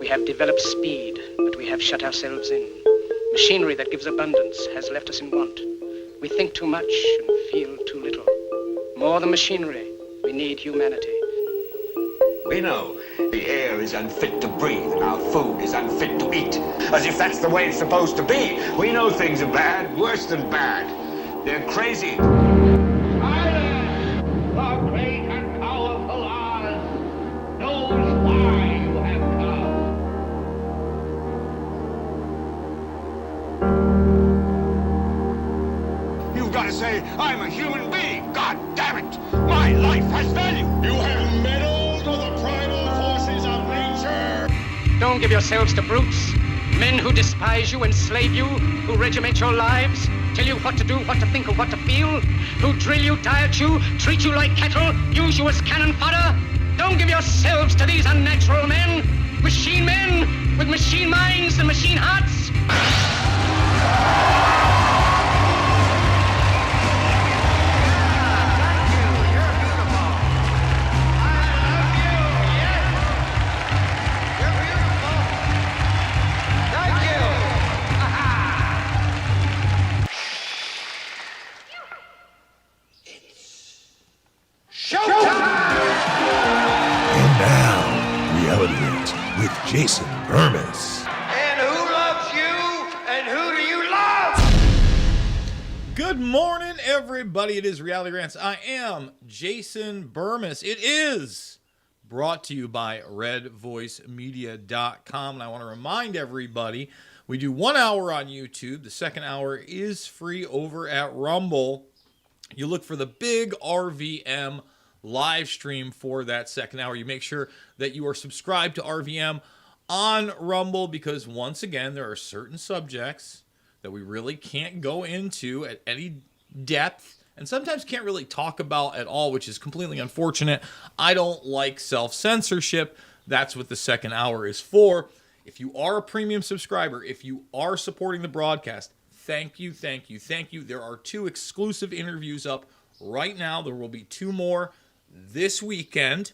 We have developed speed, but we have shut ourselves in. Machinery that gives abundance has left us in want. We think too much and feel too little. More than machinery, we need humanity. We know the air is unfit to breathe and our food is unfit to eat. As if that's the way it's supposed to be. We know things are bad, worse than bad. They're crazy. Silence! The great and powerful Oz knows why you have come. You've got to say, I'm a human being. God damn it. My life has value. You have meddled with the primal forces of nature. Don't give yourselves to brutes, men who despise you, enslave you, who regiment your lives, tell you what to do, what to think, or what to feel, who drill you, diet you, treat you like cattle, use you as cannon fodder. Don't give yourselves to these unnatural men with machine minds and machine hearts. With Jason Bermas. And who loves you? And who do you love? Good morning, everybody. It is Reality Rants. I am Jason Bermas. It is brought to you by redvoicemedia.com. And I want to remind everybody, we do 1 hour on YouTube. The second hour is free over at Rumble. You look for the big RVM live stream for that second hour. You make sure that you are subscribed to RVM on Rumble, because once again, there are certain subjects that we really can't go into at any depth and sometimes can't really talk about at all, which is completely unfortunate. I don't like self-censorship. That's what the second hour is for. If you are a premium subscriber, if you are supporting the broadcast, thank you, thank you, thank you. There are 2 exclusive interviews up right now. There will be 2 more this weekend.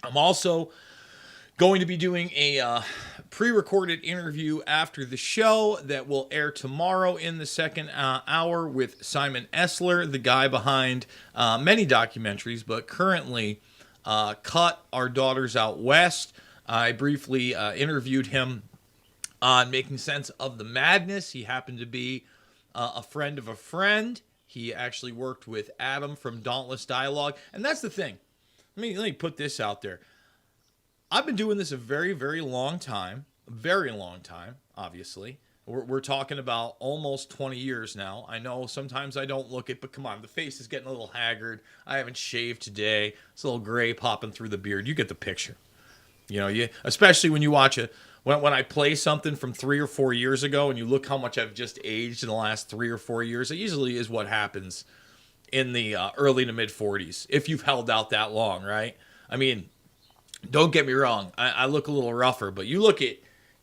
I'm also going to be doing a pre-recorded interview after the show that will air tomorrow in the second hour with Simon Esler, the guy behind many documentaries, but currently Cut Our Daughters Out West. I briefly interviewed him on making sense of the madness. He happened to be a friend of a friend. He actually worked with Adam from Dauntless Dialogue. And that's the thing. Let me put this out there. I've been doing this a very, very long time. A very long time, obviously. We're talking about almost 20 years now. I know sometimes I don't look it, but come on. The face is getting a little haggard. I haven't shaved today. It's a little gray popping through the beard. You get the picture. You know, especially when you watch it. When I play something from 3 or 4 years ago and you look how much I've just aged in the last 3 or 4 years, it usually is what happens in the early to mid 40s, if you've held out that long, right? I mean, don't get me wrong. I look a little rougher, but you look at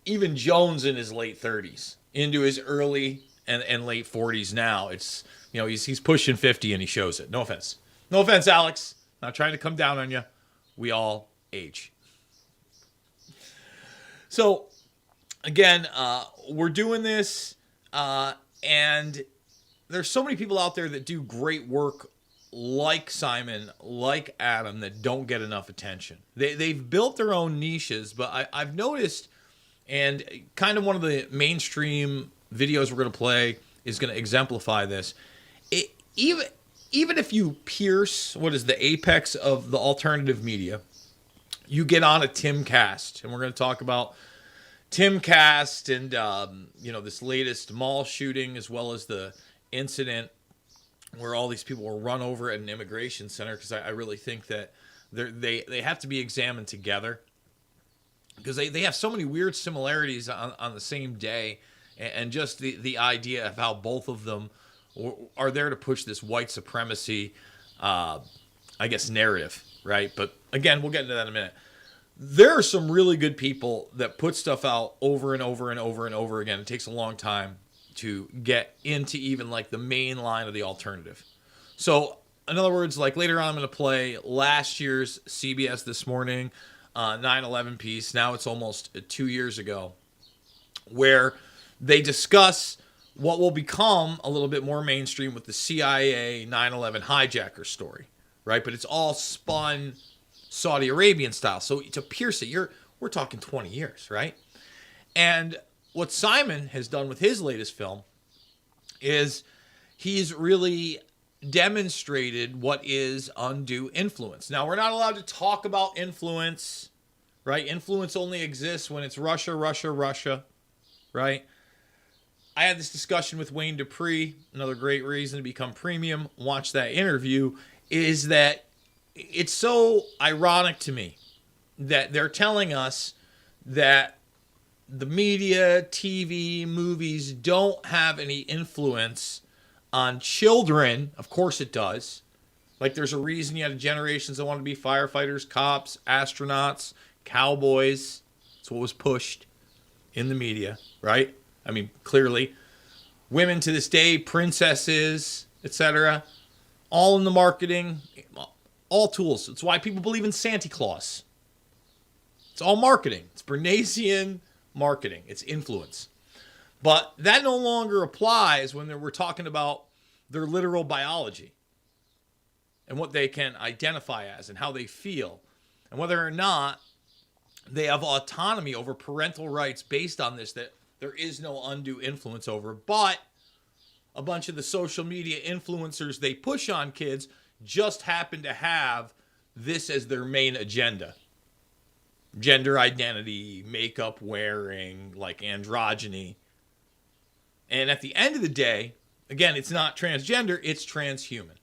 even Jones in his late 30s into his early and late 40s now. It's, you know, he's pushing 50 and he shows it. No offense. No offense, Alex. Not trying to come down on you. We all age. So, again, we're doing this, and there's so many people out there that do great work like Simon, like Adam, that don't get enough attention. They've built their own niches, but I've noticed, and kind of one of the mainstream videos we're going to play is going to exemplify this. Even if you pierce what is the apex of the alternative media, you get on a Timcast, and we're going to talk about Timcast and this latest mall shooting, as well as the incident where all these people were run over at an immigration center, because I really think that they have to be examined together, because they have so many weird similarities on the same day, and just the idea of how both of them are there to push this white supremacy, narrative, right? But again, we'll get into that in a minute. There are some really good people that put stuff out over and over and over and over again. It takes a long time to get into even like the main line of the alternative. So, in other words, like later on, I'm going to play last year's CBS This Morning 9/11 piece. Now it's almost 2 years ago, where they discuss what will become a little bit more mainstream with the CIA 9/11 hijacker story, right? But it's all spun Saudi Arabian style. So to pierce it, we're talking 20 years, right? And what Simon has done with his latest film is he's really demonstrated what is undue influence. Now, we're not allowed to talk about influence, right? Influence only exists when it's Russia, Russia, Russia, right? I had this discussion with Wayne Dupree. Another great reason to become premium. Watch that interview. Is that it's so ironic to me that they're telling us that the media, TV, movies don't have any influence on children. Of course it does. Like, there's a reason you had generations that want to be firefighters, cops, astronauts, cowboys. That's what was pushed in the media, right? I mean, clearly, women to this day, princesses, etc., all in the marketing, all tools. It's why people believe in Santa Claus. It's all marketing. It's Bernaysian marketing. It's influence. But that no longer applies when we're talking about their literal biology and what they can identify as and how they feel and whether or not they have autonomy over parental rights based on this, that there is no undue influence over. But a bunch of the social media influencers they push on kids just happen to have this as their main agenda. Gender identity, makeup wearing, like androgyny. And at the end of the day, again, it's not transgender, it's transhuman.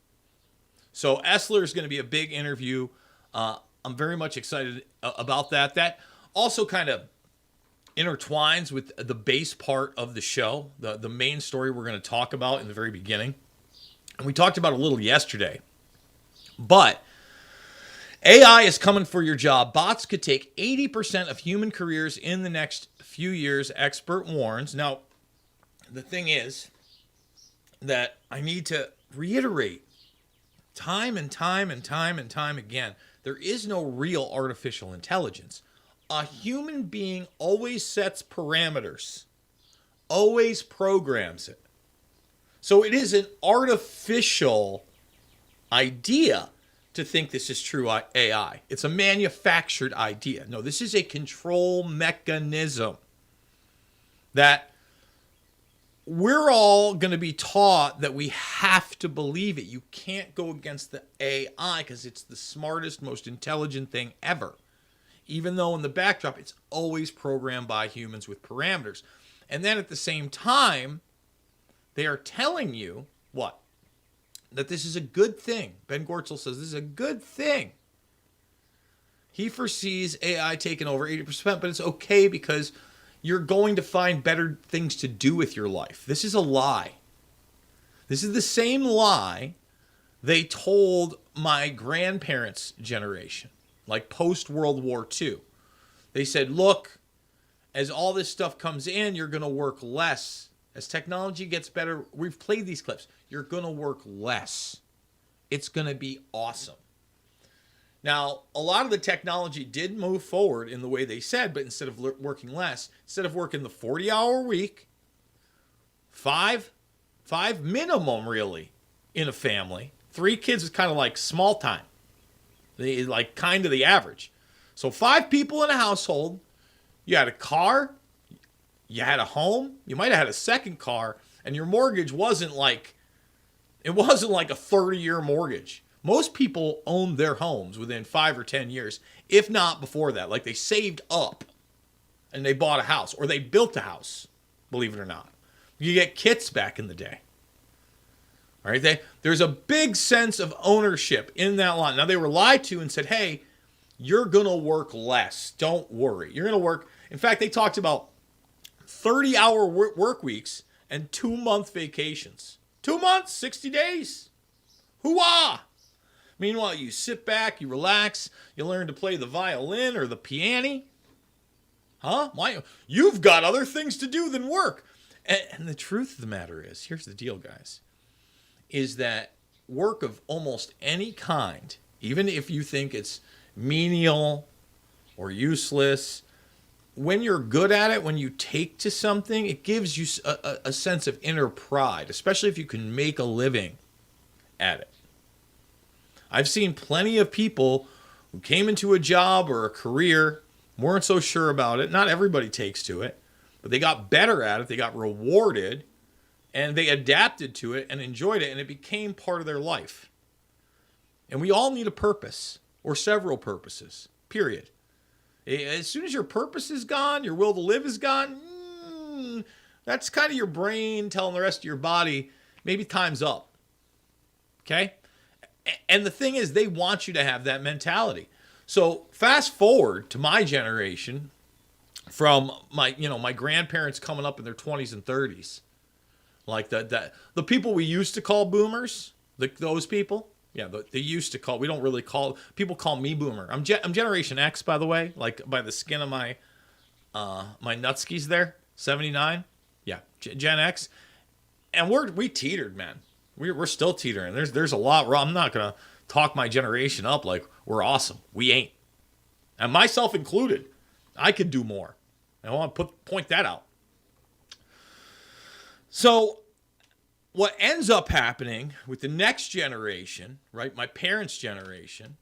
So Essler is going to be a big interview. I'm very much excited about that. That also kind of intertwines with the base part of the show, the main story we're going to talk about in the very beginning. And we talked about it a little yesterday. But AI is coming for your job. Bots could take 80% of human careers in the next few years, expert warns. Now, the thing is that I need to reiterate time and time and time and time again, there is no real artificial intelligence. A human being always sets parameters, always programs it. So it is an artificial idea to think this is true AI. It's a manufactured idea. No, this is a control mechanism that we're all going to be taught that we have to believe it. You can't go against the AI because it's the smartest, most intelligent thing ever. Even though in the backdrop, it's always programmed by humans with parameters. And then at the same time, they are telling you what? That this is a good thing. Ben Gortzel says this is a good thing. He foresees AI taking over 80%, but it's okay because you're going to find better things to do with your life. This is a lie. This is the same lie they told my grandparents' generation, like post-World War II. They said, look, as all this stuff comes in, you're going to work less. As technology gets better, we've played these clips. You're going to work less. It's going to be awesome. Now, a lot of the technology did move forward in the way they said, but instead of working less, instead of working the 40-hour week, five minimum really in a family. 3 kids is kind of like small time. They like kind of the average. So 5 people in a household, you had a car, you had a home, you might have had a second car, and your mortgage wasn't like a 30-year mortgage. Most people own their homes within 5 or 10 years, if not before that. Like they saved up and they bought a house or they built a house, believe it or not. You get kits back in the day. All right, there's a big sense of ownership in that lot. Now, they were lied to and said, hey, you're going to work less. Don't worry. You're going to work. In fact, they talked about 30-hour work weeks and 2-month vacations. 2 months, 60 days. Hoo-ah! Meanwhile, you sit back, you relax, you learn to play the violin or the piano. Huh? Why? You've got other things to do than work. And the truth of the matter is, here's the deal, guys, is that work of almost any kind, even if you think it's menial or useless. When you're good at it, when you take to something, it gives you a sense of inner pride, especially if you can make a living at it. I've seen plenty of people who came into a job or a career, weren't so sure about it. Not everybody takes to it, but they got better at it. They got rewarded, and they adapted to it and enjoyed it, and it became part of their life. And we all need a purpose, or several purposes, period. As soon as your purpose is gone, your will to live is gone, that's kind of your brain telling the rest of your body, maybe time's up. Okay? And the thing is, they want you to have that mentality. So fast forward to my generation, from my grandparents coming up in their 20s and 30s, like the people we used to call boomers, those people. Yeah, they used to call. We don't really call people call me boomer. I'm Generation X, by the way, like by the skin of my nutskis there. 79. Yeah, Gen X, and we teetered, man. We're still teetering. There's a lot. I'm not gonna talk my generation up like we're awesome. We ain't, and myself included. I could do more. I want to point that out. So what ends up happening with the next generation, right, my parents' generation,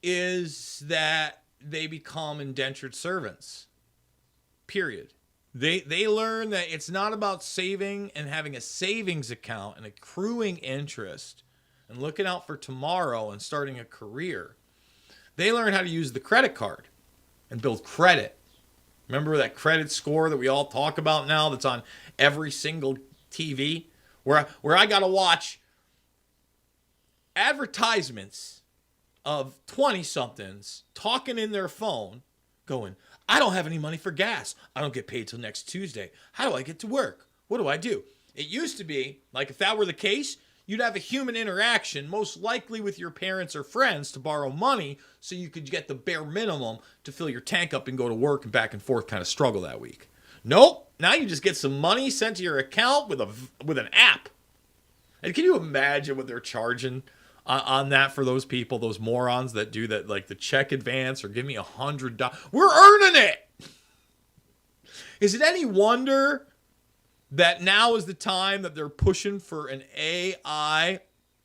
is that they become indentured servants. Period. They learn that it's not about saving and having a savings account and accruing interest and looking out for tomorrow and starting a career. They learn how to use the credit card and build credit. Remember that credit score that we all talk about now that's on every single TV? Where I got to watch advertisements of 20-somethings talking in their phone going, I don't have any money for gas. I don't get paid till next Tuesday. How do I get to work? What do I do? It used to be, like if that were the case, you'd have a human interaction, most likely with your parents or friends, to borrow money so you could get the bare minimum to fill your tank up and go to work and back and forth kind of struggle that week. Nope. Now you just get some money sent to your account with an app. And can you imagine what they're charging on that for those people, those morons that do that, like the check advance or give me $100? We're earning it. Is it any wonder that now is the time that they're pushing for an AI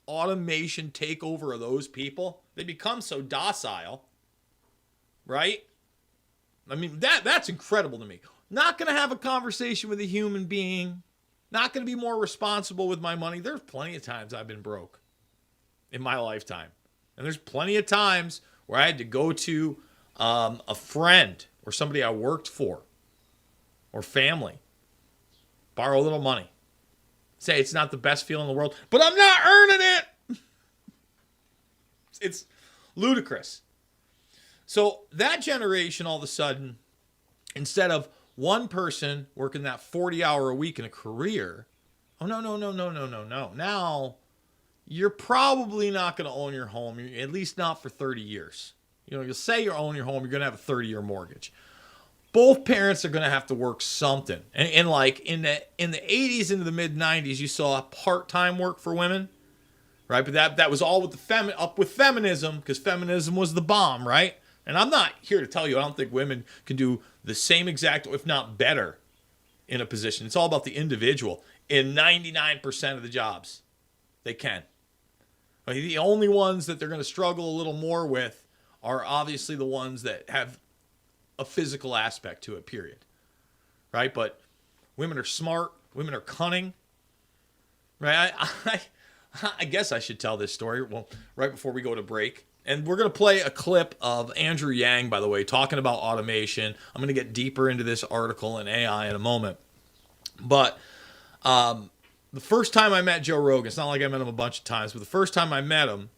automation takeover of those people? They become so docile, right? I mean, that's incredible to me. Not going to have a conversation with a human being. Not going to be more responsible with my money. There's plenty of times I've been broke in my lifetime. And there's plenty of times where I had to go to a friend or somebody I worked for or family, borrow a little money. Say it's not the best feeling in the world, but I'm not earning it. It's ludicrous. So that generation, all of a sudden, instead of one person working that 40-hour a week in a career, oh, no. Now, you're probably not going to own your home, at least not for 30 years. You know, you'll say you own your home, you're going to have a 30-year mortgage. Both parents are going to have to work something. And like in the 80s into the mid-90s, you saw part-time work for women, right? But that was all with the feminism, because feminism was the bomb, right? And I'm not here to tell you I don't think women can do the same exact, if not better, in a position. It's all about the individual. In 99% of the jobs, they can. The only ones that they're going to struggle a little more with are obviously the ones that have a physical aspect to it, period. Right? But women are smart. Women are cunning. Right? I guess I should tell this story right before we go to break. And we're going to play a clip of Andrew Yang, by the way, talking about automation. I'm going to get deeper into this article and AI in a moment. But the first time I met Joe Rogan, it's not like I met him a bunch of times, but the first time I met him,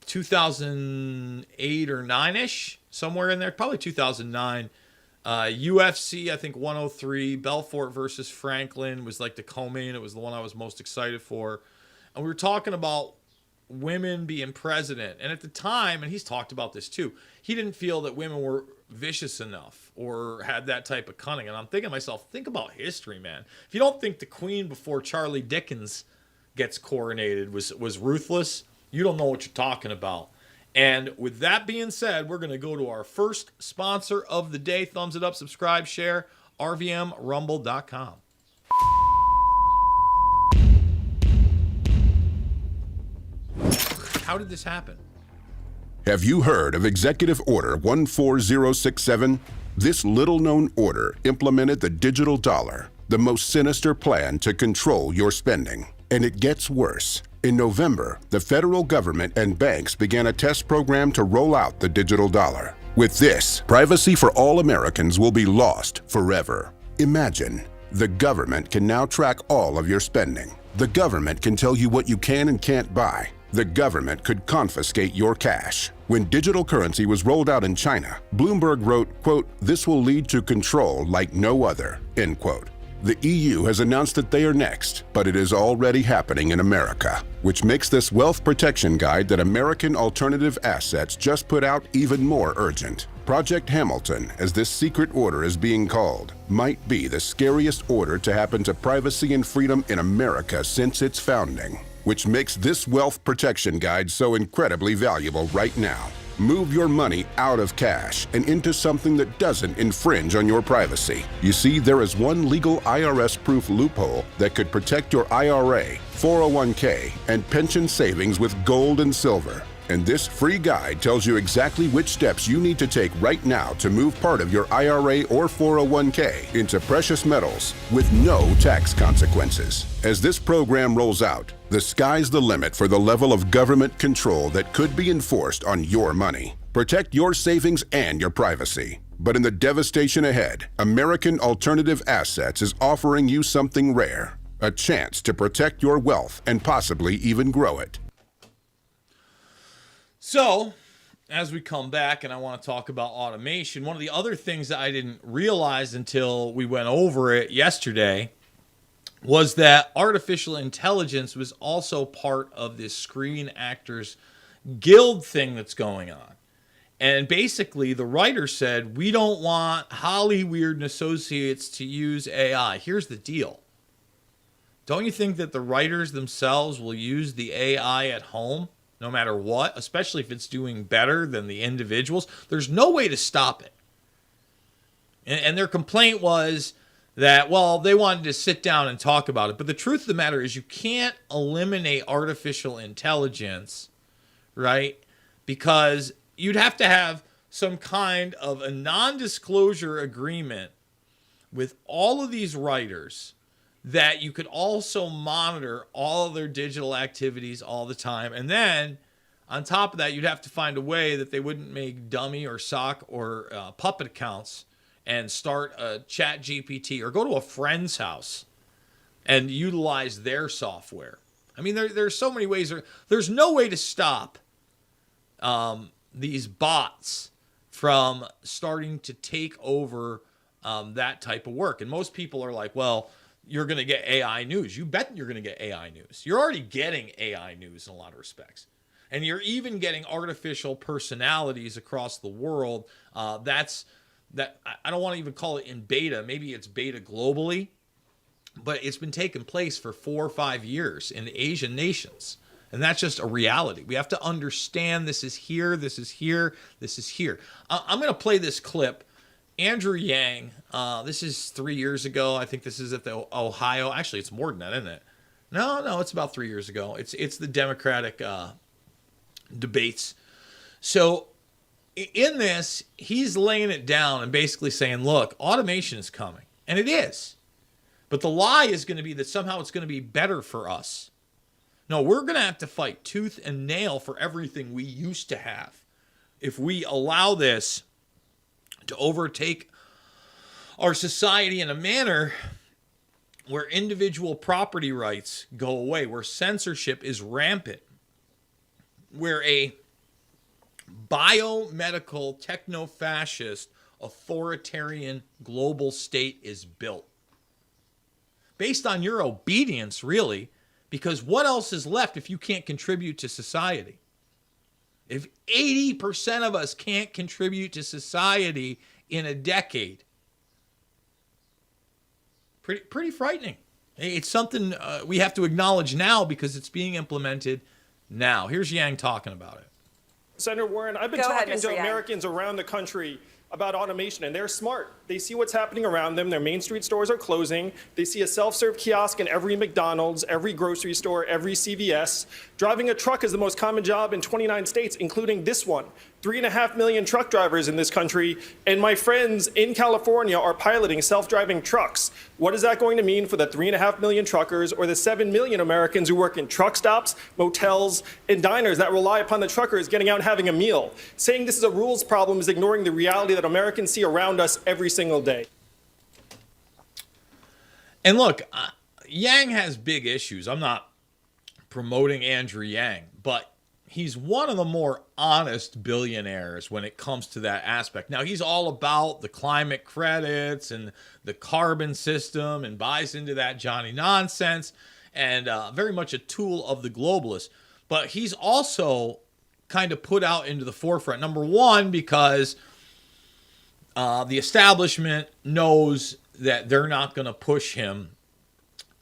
2008 or 9-ish, somewhere in there, probably 2009, UFC, I think 103, Belfort versus Franklin was like the co-main. It was the one I was most excited for. And we were talking about women being president. And at the time, and he's talked about this too, he didn't feel that women were vicious enough or had that type of cunning. And I'm thinking to myself, think about history, man. If you don't think the queen before Charlie Dickens gets coronated was ruthless, you don't know what you're talking about. And with that being said, we're going to go to our first sponsor of the day. Thumbs it up, subscribe, share, rvmrumble.com. How did this happen? Have you heard of Executive Order 14067? This little-known order implemented the digital dollar, the most sinister plan to control your spending. And it gets worse. In November, the federal government and banks began a test program to roll out the digital dollar. With this, privacy for all Americans will be lost forever. Imagine, the government can now track all of your spending. The government can tell you what you can and can't buy. The government could confiscate your cash. When digital currency was rolled out in China, Bloomberg wrote, quote, "This will lead to control like no other," end quote. The EU has announced that they are next, but it is already happening in America, which makes this wealth protection guide that American Alternative Assets just put out even more urgent. Project Hamilton, as this secret order is being called, might be the scariest order to happen to privacy and freedom in America since its founding, which makes this wealth protection guide so incredibly valuable right now. Move your money out of cash and into something that doesn't infringe on your privacy. You see, there is one legal IRS-proof loophole that could protect your IRA, 401k, and pension savings with gold and silver. And this free guide tells you exactly which steps you need to take right now to move part of your IRA or 401k into precious metals with no tax consequences. As this program rolls out, the sky's the limit for the level of government control that could be enforced on your money. Protect your savings and your privacy. But in the devastation ahead, American Alternative Assets is offering you something rare, a chance to protect your wealth and possibly even grow it. So, as we come back and I want to talk about automation, one of the other things that I didn't realize until we went over it yesterday was that artificial intelligence was also part of this Screen Actors Guild thing that's going on. And basically, the writer said, we don't want Hollyweird and Associates to use AI. Here's the deal. Don't you think that the writers themselves will use the AI at home? No matter what, especially if it's doing better than the individuals, there's no way to stop it. And their complaint was that, well, they wanted to sit down and talk about it. But the truth of the matter is you can't eliminate artificial intelligence, right? Because you'd have to have some kind of a non-disclosure agreement with all of these writers that you could also monitor all of their digital activities all the time. And then on top of that, you'd have to find a way that they wouldn't make dummy or sock or puppet accounts and start a chat GPT or go to a friend's house and utilize their software. I mean, there's so many ways. There's no way to stop these bots from starting to take over that type of work. And most people are like, well, you're going to get AI news. You bet you're going to get AI news. You're already getting AI news in a lot of respects. And you're even getting artificial personalities across the world. I don't want to even call it in beta. Maybe it's beta globally. But it's been taking place for 4 or 5 years in Asian nations. And that's just a reality. We have to understand this is here, this is here, this is here. I'm going to play this clip. Andrew Yang, this is 3 years ago. I think this is at the Ohio. Actually, it's more than that, isn't it? No, it's about 3 years ago. It's the Democratic debates. So in this, he's laying it down and basically saying, look, automation is coming. And it is. But the lie is going to be that somehow it's going to be better for us. No, we're going to have to fight tooth and nail for everything we used to have if we allow this to overtake our society in a manner where individual property rights go away, where censorship is rampant, where a biomedical, techno-fascist, authoritarian global state is built. Based on your obedience, really, because what else is left if you can't contribute to society? If 80% of us can't contribute to society in a decade, pretty frightening. It's something we have to acknowledge now because it's being implemented now. Here's Yang talking about it. Senator Warren, I've been Go ahead, talking to Mr. Yang. Americans around the country about automation, and they're smart. They see what's happening around them. Their Main Street stores are closing. They see a self-serve kiosk in every McDonald's, every grocery store, every CVS. Driving a truck is the most common job in 29 states, including this one. 3.5 million truck drivers in this country, and my friends in California are piloting self-driving trucks. What is that going to mean for the 3.5 million truckers or the 7 million Americans who work in truck stops, motels, and diners that rely upon the truckers getting out and having a meal? Saying this is a rules problem is ignoring the reality that Americans see around us every single day. And look, Yang has big issues. I'm not promoting Andrew Yang, but he's one of the more honest billionaires when it comes to that aspect. Now, he's all about the climate credits and the carbon system and buys into that Johnny nonsense and very much a tool of the globalists. But he's also kind of put out into the forefront. Number one, because the establishment knows that they're not going to push him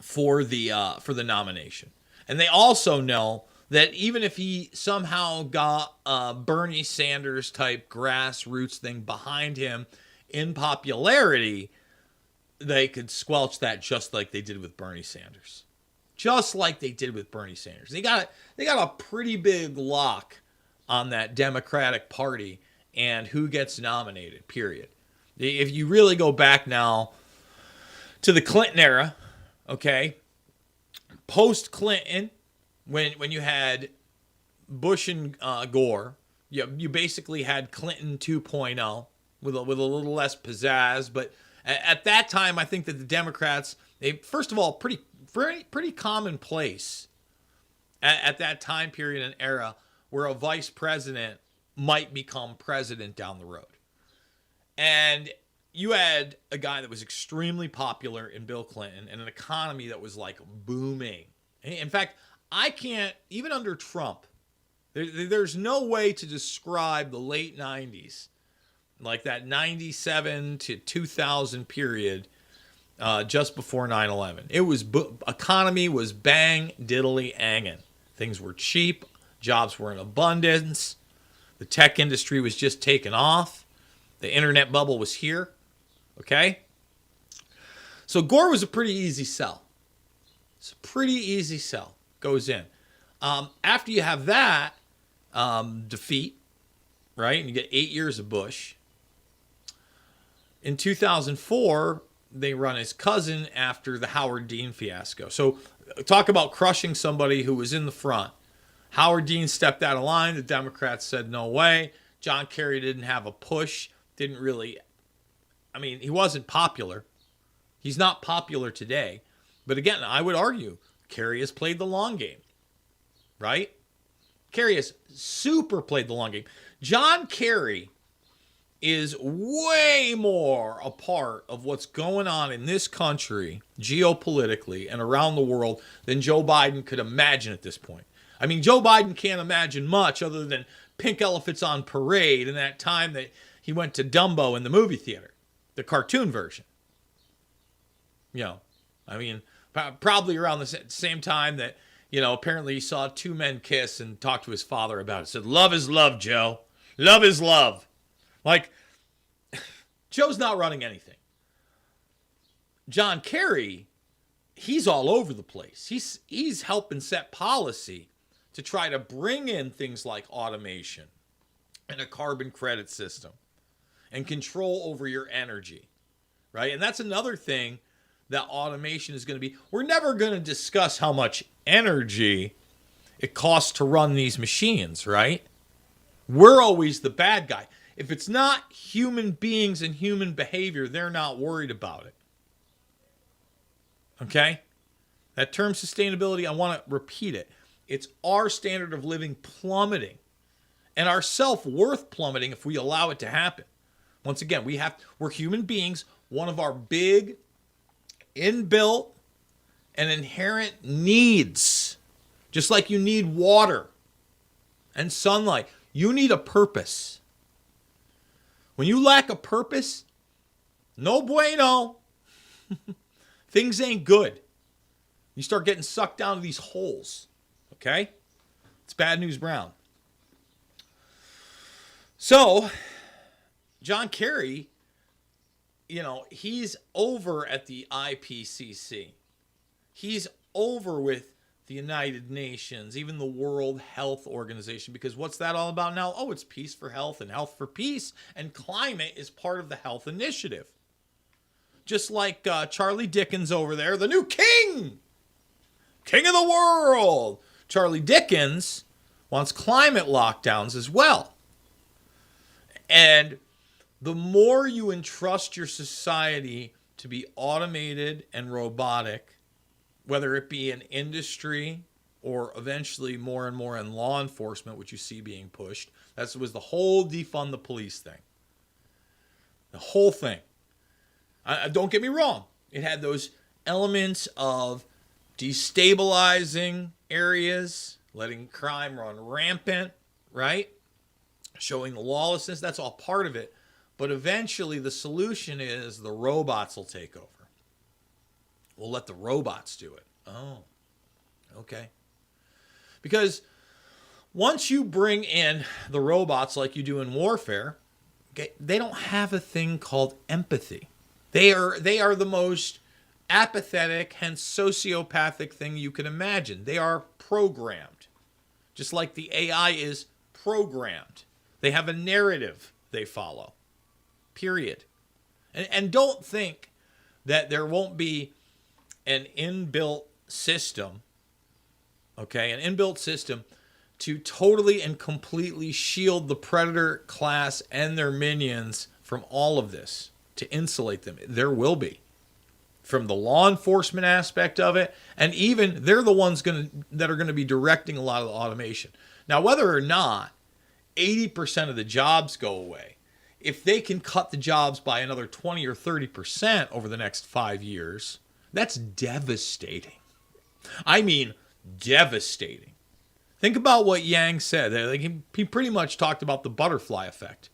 for the nomination. And they also know that even if he somehow got a Bernie Sanders type grassroots thing behind him in popularity, they could squelch that just like they did with Bernie Sanders. Just like they did with Bernie Sanders. They got a pretty big lock on that Democratic Party and who gets nominated, period. If you really go back now to the Clinton era, okay, post-Clinton, when you had Bush and Gore, you basically had Clinton 2.0 with a little less pizzazz. But at that time, I think that the Democrats, they first of all pretty commonplace at that time period and era where a vice president might become president down the road. And you had a guy that was extremely popular in Bill Clinton and an economy that was like booming. In fact, I can't, even under Trump, there's no way to describe the late 90s, like that 97 to 2000 period just before 9/11. It was, economy was bang, diddly, angin'. Things were cheap, jobs were in abundance, the tech industry was just taking off, the internet bubble was here, okay? So Gore was a pretty easy sell. It's a pretty easy sell. Goes in. After you have that defeat, right, and you get 8 years of Bush, in 2004, they run his cousin after the Howard Dean fiasco. So talk about crushing somebody who was in the front. Howard Dean stepped out of line. The Democrats said no way. John Kerry didn't have a push. Didn't really, I mean, he wasn't popular. He's not popular today. But again, I would argue Kerry has played the long game, right? Kerry has super played the long game. John Kerry is way more a part of what's going on in this country geopolitically and around the world than Joe Biden could imagine at this point. I mean, Joe Biden can't imagine much other than pink elephants on parade and that time that he went to Dumbo in the movie theater, the cartoon version. You know, I mean, probably around the same time that, you know, apparently he saw two men kiss and talked to his father about it. Said, love is love, Joe. Love is love. Like, Joe's not running anything. John Kerry, he's all over the place. He's helping set policy to try to bring in things like automation and a carbon credit system and control over your energy, right? And that's another thing that automation is going to be. We're never going to discuss how much energy it costs to run these machines, right? We're always the bad guy. If it's not human beings and human behavior, they're not worried about it. Okay? That term sustainability, I want to repeat it. It's our standard of living plummeting and our self-worth plummeting if we allow it to happen. Once again, we're human beings. One of our big inbuilt and inherent needs, just like you need water and sunlight, you need a purpose. When you lack a purpose, no bueno. Things ain't good. You start getting sucked down to these holes. Okay? It's Bad News Brown. So, John Kerry, he's over at the IPCC. He's over with the United Nations, even the World Health Organization, because what's that all about now? Oh, it's peace for health and health for peace, and climate is part of the health initiative. Just like Charlie Dickens over there, the new king of the world. Charlie Dickens wants climate lockdowns as well. And the more you entrust your society to be automated and robotic, whether it be in industry or eventually more and more in law enforcement, which you see being pushed, that was the whole defund the police thing. The whole thing. Don't get me wrong. It had those elements of destabilizing areas, letting crime run rampant, right? Showing the lawlessness. That's all part of it. But eventually the solution is the robots will take over. We'll let the robots do it. Oh, okay. Because once you bring in the robots like you do in warfare, okay, they don't have a thing called empathy. They are the most apathetic, hence sociopathic thing you can imagine. They are programmed. Just like the AI is programmed. They have a narrative they follow. Period. And don't think that there won't be an inbuilt system, okay, an inbuilt system to totally and completely shield the predator class and their minions from all of this, to insulate them. There will be. From the law enforcement aspect of it, and even they're the ones that are going to be directing a lot of the automation. Now, whether or not 80% of the jobs go away, if they can cut the jobs by another 20 or 30% over the next 5 years, that's devastating. I mean, devastating. Think about what Yang said. He pretty much talked about the butterfly effect.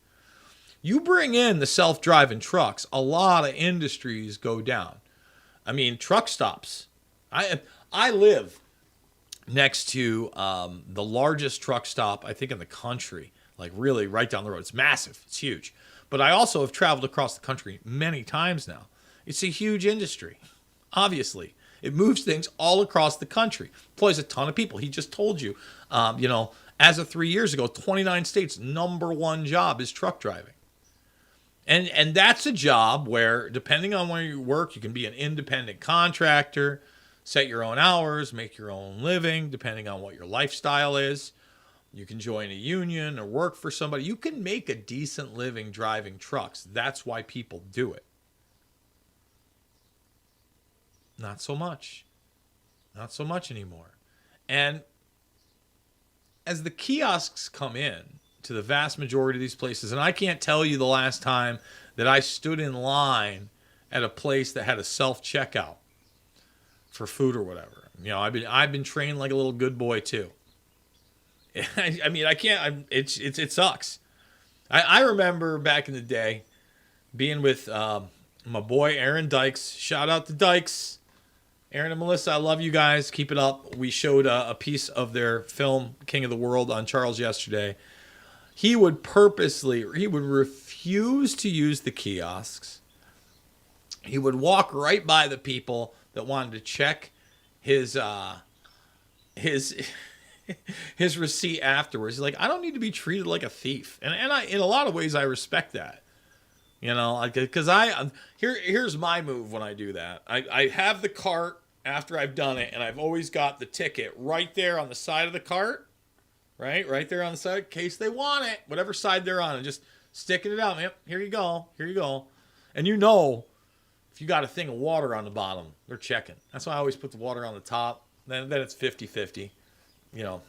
You bring in the self-driving trucks, a lot of industries go down. I mean, truck stops. I live next to the largest truck stop, I think, in the country. Like really right down the road. It's massive. It's huge. But I also have traveled across the country many times now. It's a huge industry. Obviously, it moves things all across the country. Employs a ton of people. He just told you, as of 3 years ago, 29 states, #1 job is truck driving. And that's a job where, depending on where you work, you can be an independent contractor, set your own hours, make your own living, depending on what your lifestyle is. You can join a union or work for somebody. You can make a decent living driving trucks. That's why people do it. Not so much. Not so much anymore. And as the kiosks come in to the vast majority of these places, and I can't tell you the last time that I stood in line at a place that had a self-checkout for food or whatever. I've been trained like a little good boy too. I mean, I can't. It sucks. I remember back in the day being with my boy Aaron Dykes. Shout out to Dykes. Aaron and Melissa, I love you guys. Keep it up. We showed a piece of their film King of the World on Charles yesterday. He would refuse to use the kiosks. He would walk right by the people that wanted to check his receipt afterwards. He's like, I don't need to be treated like a thief. And I, in a lot of ways, I respect that. Because here's my move when I do that. I have the cart after I've done it, and I've always got the ticket right there on the side of the cart, right there on the side, in case they want it, whatever side they're on, and just sticking it out. Yep, here you go. And if you got a thing of water on the bottom, they're checking. That's why I always put the water on the top. Then it's 50-50.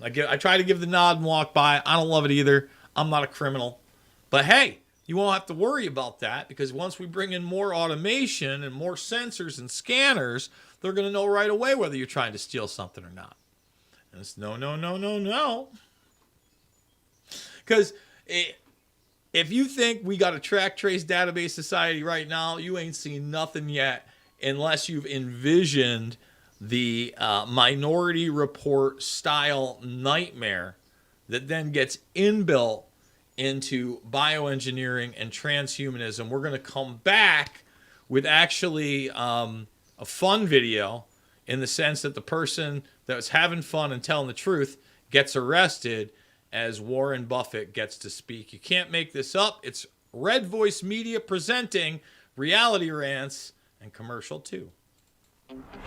I try to give the nod and walk by. I don't love it either. I'm not a criminal. But hey, you won't have to worry about that, because once we bring in more automation and more sensors and scanners, they're going to know right away whether you're trying to steal something or not. And it's no. Because if you think we got a track, trace, database society right now, you ain't seen nothing yet, unless you've envisioned the Minority Report style nightmare that then gets inbuilt into bioengineering and transhumanism. We're going to come back with actually a fun video, in the sense that the person that was having fun and telling the truth gets arrested as Warren Buffett gets to speak. You can't make this up. It's Red Voice Media presenting Reality Rants and Commercial 2.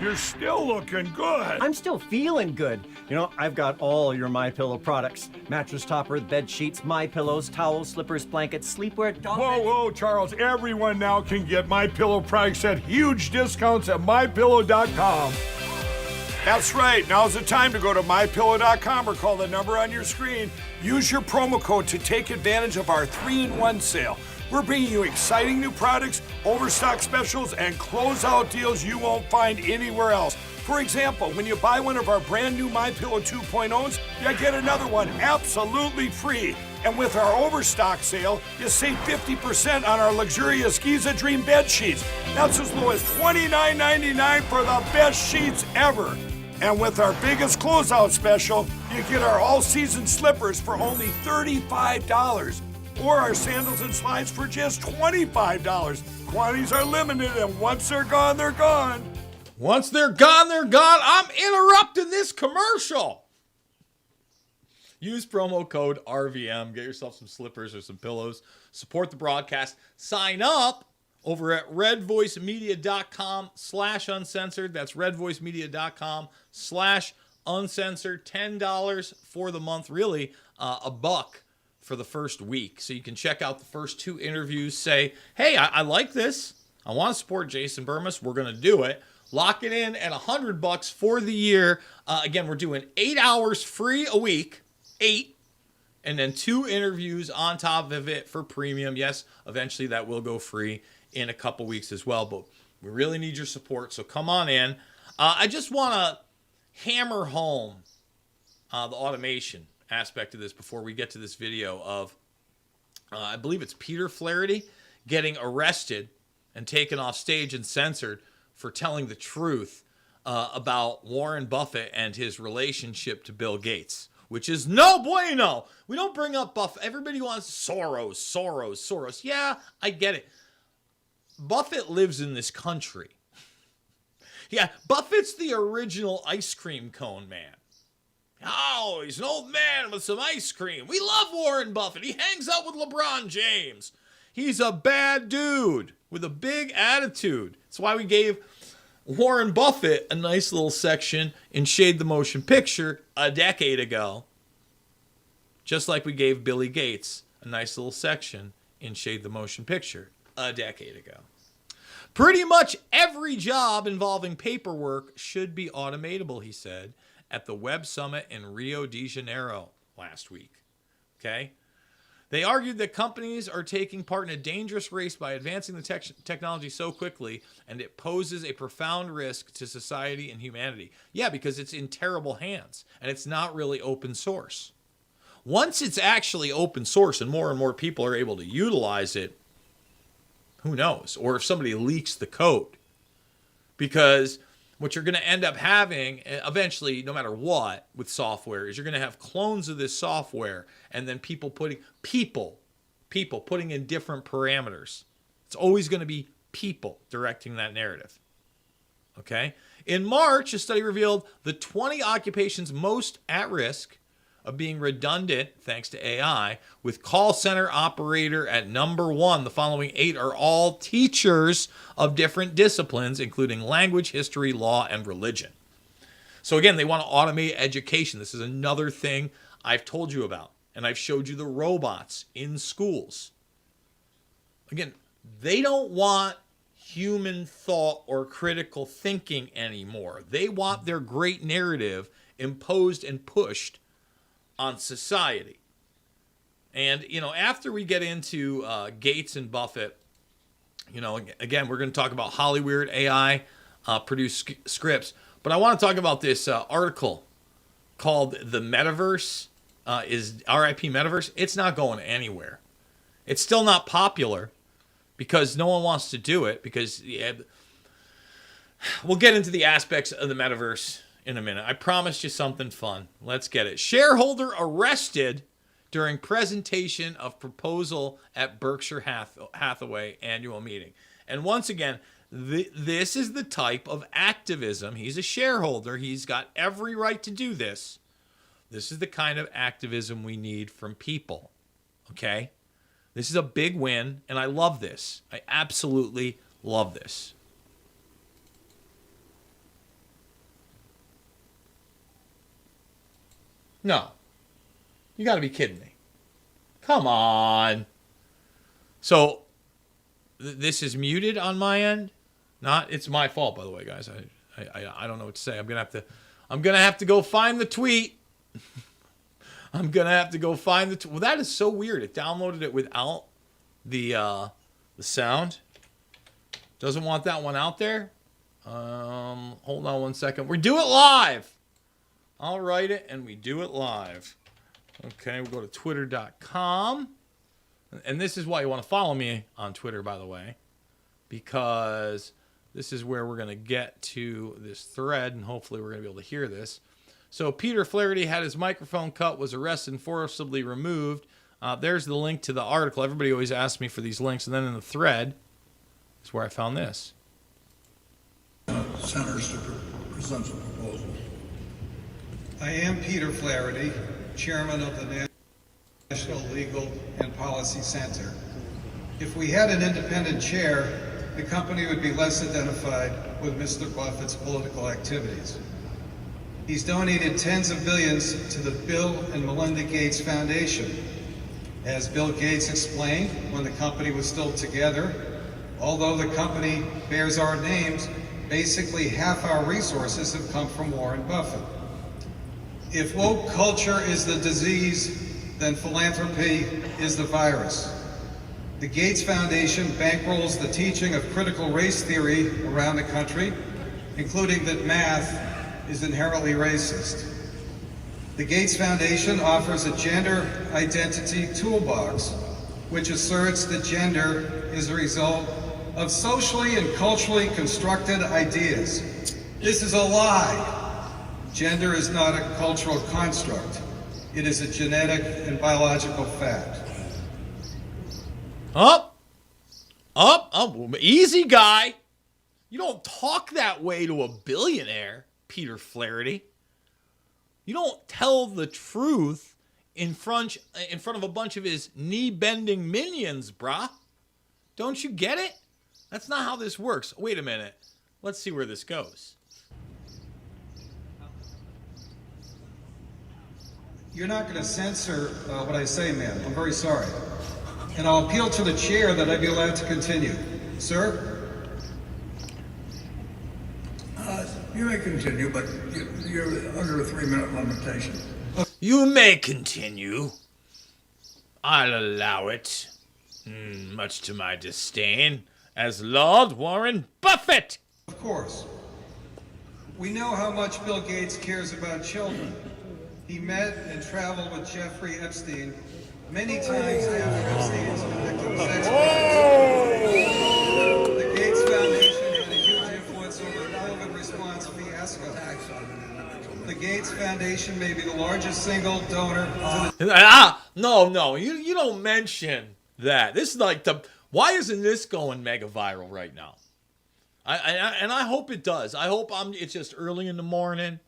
You're still looking good. I'm still feeling good. You know, I've got all your MyPillow products. Mattress topper, bed sheets, MyPillows, towels, slippers, blankets, sleepwear, dog beds. Whoa, Charles. Everyone now can get MyPillow products at huge discounts at MyPillow.com. That's right. Now's the time to go to MyPillow.com or call the number on your screen. Use your promo code to take advantage of our 3-in-1 sale. We're bringing you exciting new products, overstock specials, and closeout deals you won't find anywhere else. For example, when you buy one of our brand new MyPillow 2.0s, you get another one absolutely free. And with our overstock sale, you save 50% on our luxurious Giza Dream bed sheets. That's as low as $29.99 for the best sheets ever. And with our biggest closeout special, you get our all-season slippers for only $35. Or our sandals and slides for just $25. Quantities are limited, and once they're gone, they're gone. Once they're gone, they're gone. I'm interrupting this commercial. Use promo code RVM. Get yourself some slippers or some pillows. Support the broadcast. Sign up over at redvoicemedia.com/uncensored. That's redvoicemedia.com/uncensored. $10 for the month. Really, $1 for the first week. So you can check out the first 2 interviews. Say, hey, I like this. I want to support Jason Bermas. We're going to do it. Lock it in at $100 for the year. Again, we're doing 8 hours free a week. 8. And then 2 interviews on top of it for premium. Yes, eventually that will go free in a couple weeks as well. But we really need your support. So come on in. I just want to hammer home the automation aspect of this before we get to this video of, I believe it's Peter Flaherty getting arrested and taken off stage and censored for telling the truth about Warren Buffett and his relationship to Bill Gates, which is no bueno. We don't bring up Buffett. Everybody wants Soros. Yeah, I get it. Buffett lives in this country. Yeah, Buffett's the original ice cream cone man. Oh, he's an old man with some ice cream. We love Warren Buffett. He hangs out with LeBron James. He's a bad dude with a big attitude. That's why we gave Warren Buffett a nice little section in Shade the Motion Picture a decade ago. Just like we gave Billy Gates a nice little section in Shade the Motion Picture a decade ago. Pretty much every job involving paperwork should be automatable, he said, at the Web Summit in Rio de Janeiro last week. Okay? They argued that companies are taking part in a dangerous race by advancing the technology so quickly, and it poses a profound risk to society and humanity. Yeah, because it's in terrible hands, and it's not really open source. Once it's actually open source and more people are able to utilize it, who knows? Or if somebody leaks the code. Because what you're going to end up having eventually, no matter what, with software, is you're going to have clones of this software and then people putting in different parameters. It's always going to be people directing that narrative. Okay? In March, a study revealed the 20 occupations most at risk of being redundant, thanks to AI, with call center operator at number 1. The following 8 are all teachers of different disciplines, including language, history, law, and religion. So again, they want to automate education. This is another thing I've told you about, and I've showed you the robots in schools. Again, they don't want human thought or critical thinking anymore. They want their great narrative imposed and pushed on society. And, after we get into Gates and Buffett, again, we're going to talk about Hollyweird AI produced scripts. But I want to talk about this article called The Metaverse is RIP Metaverse. It's not going anywhere. It's still not popular because no one wants to do it because we'll get into the aspects of the Metaverse in a minute. I promised you something fun. Let's get it. Shareholder arrested during presentation of proposal at Berkshire Hathaway annual meeting. And once again, this is the type of activism. He's a shareholder. He's got every right to do this. This is the kind of activism we need from people. Okay? This is a big win, and I love this. I absolutely love this. No. You got to be kidding me. Come on. So, this is muted on my end? It's my fault, by the way, guys. I don't know what to say. I'm gonna have to go find the tweet. I'm gonna have to go find the. Well, that is so weird. It downloaded it without the sound. Doesn't want that one out there. Hold on one second. We do it live. I'll write it and we do it live. Okay, we'll go to twitter.com. And this is why you want to follow me on Twitter, by the way, because this is where we're going to get to this thread, and hopefully we're going to be able to hear this. So Peter Flaherty had his microphone cut, was arrested and forcibly removed. There's the link to the article. Everybody always asks me for these links. And then in the thread is where I found this. Senators to present a proposal. I am Peter Flaherty, chairman of the National Legal and Policy Center. If we had an independent chair, the company would be less identified with Mr. Buffett's political activities. He's donated tens of billions to the Bill and Melinda Gates Foundation. As Bill Gates explained when the company was still together, although the company bears our names, basically half our resources have come from Warren Buffett. If woke culture is the disease, then philanthropy is the virus. The Gates Foundation bankrolls the teaching of critical race theory around the country, including that math is inherently racist. The Gates Foundation offers a gender identity toolbox, which asserts that gender is a result of socially and culturally constructed ideas. This is a lie. Gender is not a cultural construct. It is a genetic and biological fact. Up, easy guy. You don't talk that way to a billionaire, Peter Flaherty. You don't tell the truth in front of a bunch of his knee-bending minions, brah. Don't you get it? That's not how this works. Wait a minute. Let's see where this goes. You're not going to censor what I say, ma'am. I'm very sorry. And I'll appeal to the chair that I be allowed to continue. Sir? You may continue, but you're under a 3-minute limitation. You may continue. I'll allow it. Much to my disdain, as Lord Warren Buffett. Of course. We know how much Bill Gates cares about children. He met and traveled with Jeffrey Epstein many times after Epstein's convicted sex crimes. The Gates Foundation had a huge influence over the COVID response fiasco. The Gates Foundation may be the largest single donor to the... No, you don't mention that. This is like why isn't this going mega viral right now? I hope it does. I hope it's just early in the morning.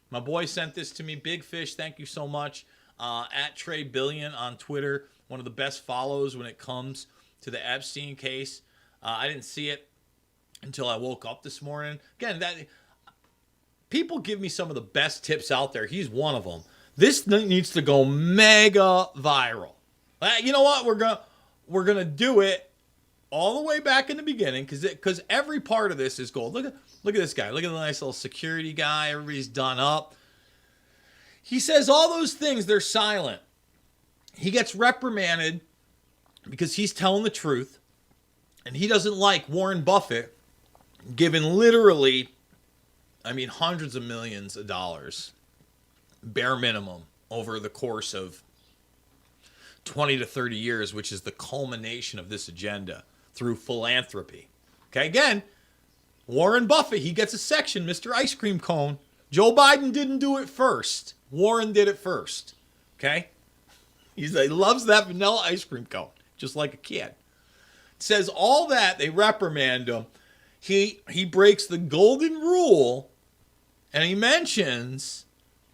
My boy sent this to me. Big Fish, thank you so much. At Trey Billion on Twitter, one of the best follows when it comes to the Epstein case. I didn't see it until I woke up this morning. Again, people give me some of the best tips out there. He's one of them. This needs to go mega viral. You know what? We're gonna do it all the way back in the beginning because every part of this is gold. Look at this guy. Look at the nice little security guy. Everybody's done up. He says all those things. They're silent. He gets reprimanded because he's telling the truth. And he doesn't like Warren Buffett giving literally, hundreds of millions of dollars, bare minimum, over the course of 20 to 30 years, which is the culmination of this agenda through philanthropy. Okay, again, Warren Buffett, he gets a section, Mr. Ice Cream Cone. Joe Biden didn't do it first. Warren did it first. Okay? He loves that vanilla ice cream cone, just like a kid. Says all that, they reprimand him. He breaks the golden rule, and he mentions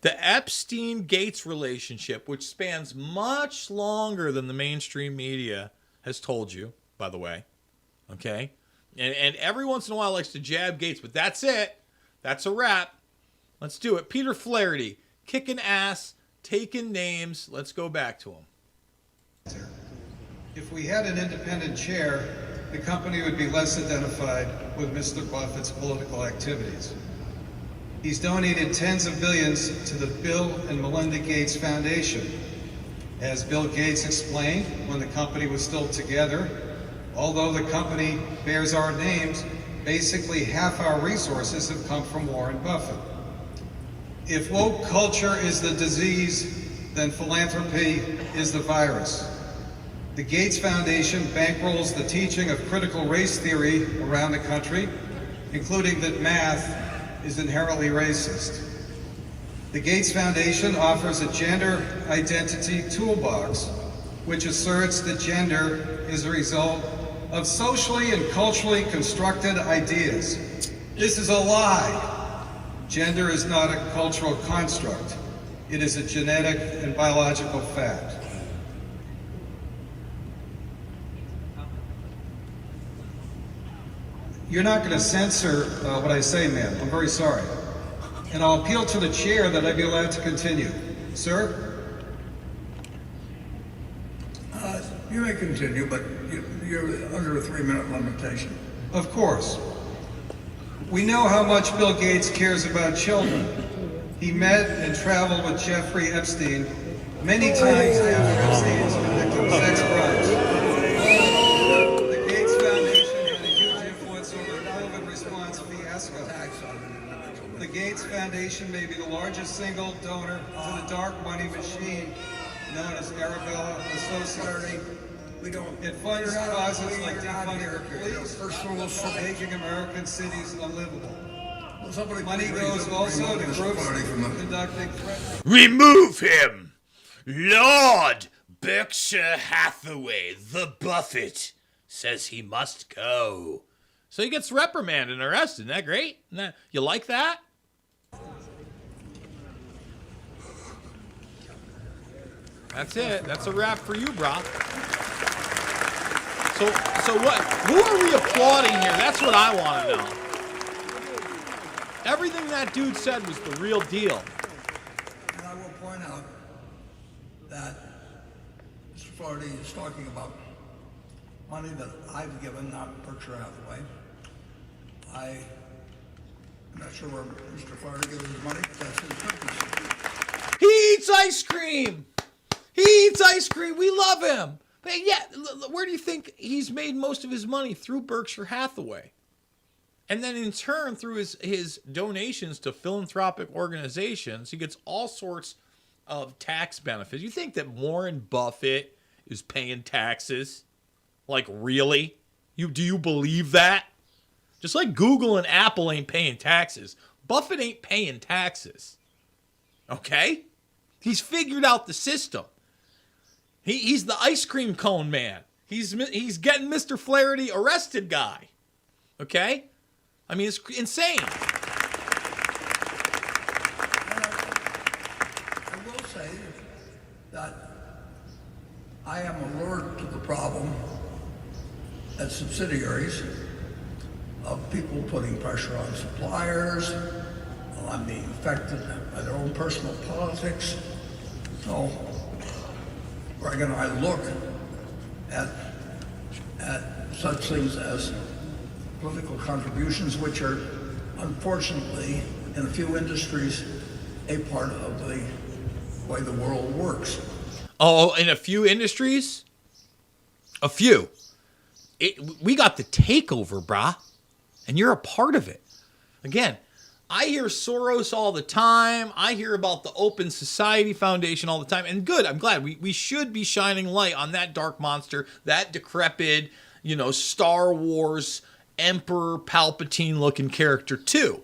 the Epstein-Gates relationship, which spans much longer than the mainstream media has told you, by the way. Okay? And every once in a while likes to jab Gates, but that's it. That's a wrap. Let's do it. Peter Flaherty, kicking ass, taking names. Let's go back to him. If we had an independent chair, the company would be less identified with Mr. Buffett's political activities. He's donated tens of billions to the Bill and Melinda Gates Foundation. As Bill Gates explained when the company was still together, although the company bears our names, basically half our resources have come from Warren Buffett. If woke culture is the disease, then philanthropy is the virus. The Gates Foundation bankrolls the teaching of critical race theory around the country, including that math is inherently racist. The Gates Foundation offers a gender identity toolbox, which asserts that gender is a result of socially and culturally constructed ideas. This is a lie. Gender is not a cultural construct. It is a genetic and biological fact. You're not going to censor what I say, ma'am. I'm very sorry. And I'll appeal to the chair that I be allowed to continue. Sir? You may continue, but you're under a 3-minute limitation. Of course. We know how much Bill Gates cares about children. He met and traveled with Jeffrey Epstein many times after Epstein's convicted of sex crimes. The Gates Foundation had a huge influence over the COVID response fiasco. The Gates Foundation may be the largest single donor to the dark money machine known as Arabella Associates. It funds causes like defunding the police, making American cities unlivable. Money goes also to groups conducting threats. Remove him! Lord Berkshire Hathaway, the Buffett, says he must go. So he gets reprimanded and arrested. Isn't that great? You like that? That's it. That's a wrap for you, brah. So what? Who are we applauding here? That's what I want to know. Everything that dude said was the real deal. And I will point out that Mr. Flaherty is talking about money that I've given, not Berkshire Hathaway. I'm not sure where Mr. Flaherty gives his money, but that's his business. He eats ice cream. He eats ice cream. We love him. But yeah, where do you think he's made most of his money? Through Berkshire Hathaway. And then in turn, through his donations to philanthropic organizations, he gets all sorts of tax benefits. You think that Warren Buffett is paying taxes? Like, really? Do you believe that? Just like Google and Apple ain't paying taxes, Buffett ain't paying taxes. Okay? He's figured out the system. He's the ice cream cone man. He's getting Mr. Flaherty arrested guy. Okay? I mean, it's insane. I will say that I am alert to the problem at subsidiaries of people putting pressure on suppliers, on being affected by their own personal politics. So, Greg and I look at such things as political contributions, which are unfortunately in a few industries a part of the way the world works. Oh, in a few industries? A few. We got the takeover, brah. And you're a part of it. Again, I hear Soros all the time. I hear about the Open Society Foundation all the time. And good, I'm glad. We should be shining light on that dark monster, that decrepit, Star Wars Emperor Palpatine looking character too.